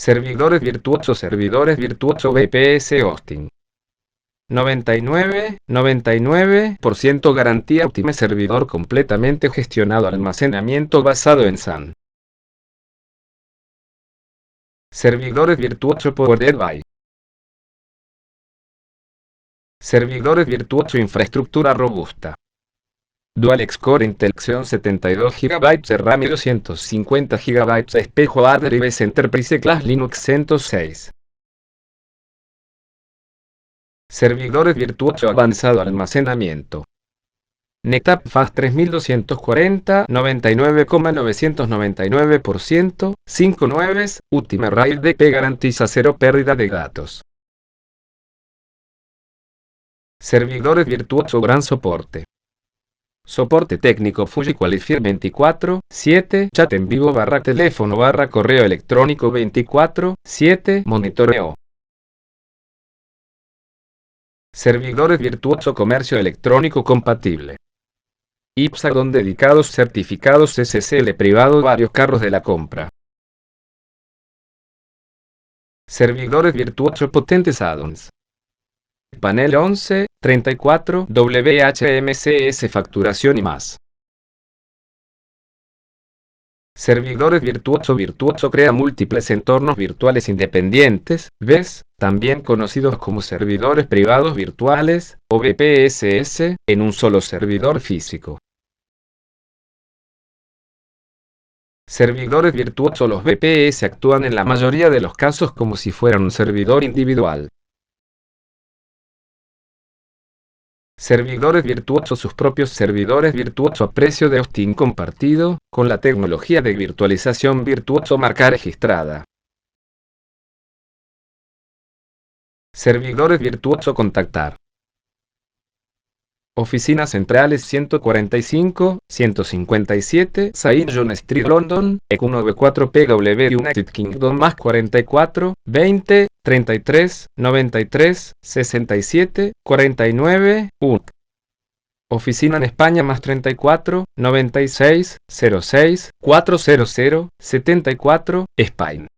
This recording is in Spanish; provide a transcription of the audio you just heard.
Servidores virtuoso VPS hosting. 99% garantía óptima. Servidor completamente gestionado. Almacenamiento basado en SAN. Servidores virtuoso Powered by. Servidores virtuoso infraestructura robusta. Dual Core Intel Xeon 72 GB de RAM y 250 GB espejo Adrives Enterprise Class Linux 106. Servidores virtuoso avanzado almacenamiento. NetApp Fast 3240, 99,999%, 5 nueves, Ultima RAID DP garantiza cero pérdida de datos. Servidores virtuoso gran soporte. Soporte técnico Fuji Qualifier 24/7, chat en vivo / teléfono / correo electrónico 24/7, monitoreo. Servidores virtuoso comercio electrónico compatible. Ipsagon dedicados certificados SSL privado varios carros de la compra. Servidores virtuoso potentes add-ons. Panel 11, 34, WHMCS facturación y más. Servidores virtuoso crea múltiples entornos virtuales independientes, VES, también conocidos como servidores privados virtuales, o VPSs, en un solo servidor físico. Servidores virtuosos. Los VPS actúan en la mayoría de los casos como si fueran un servidor individual. Servidores virtuosos. Sus propios servidores virtuosos a precio de hosting compartido, con la tecnología de virtualización virtuoso marca registrada. Servidores virtuoso contactar. Oficinas centrales 145, 157, St. John Street, London, EQ94 PW United Kingdom más 44, 20, 33, 93, 67, 49, UK. Oficina en España más 34, 96, 06, 400, 74, Spain.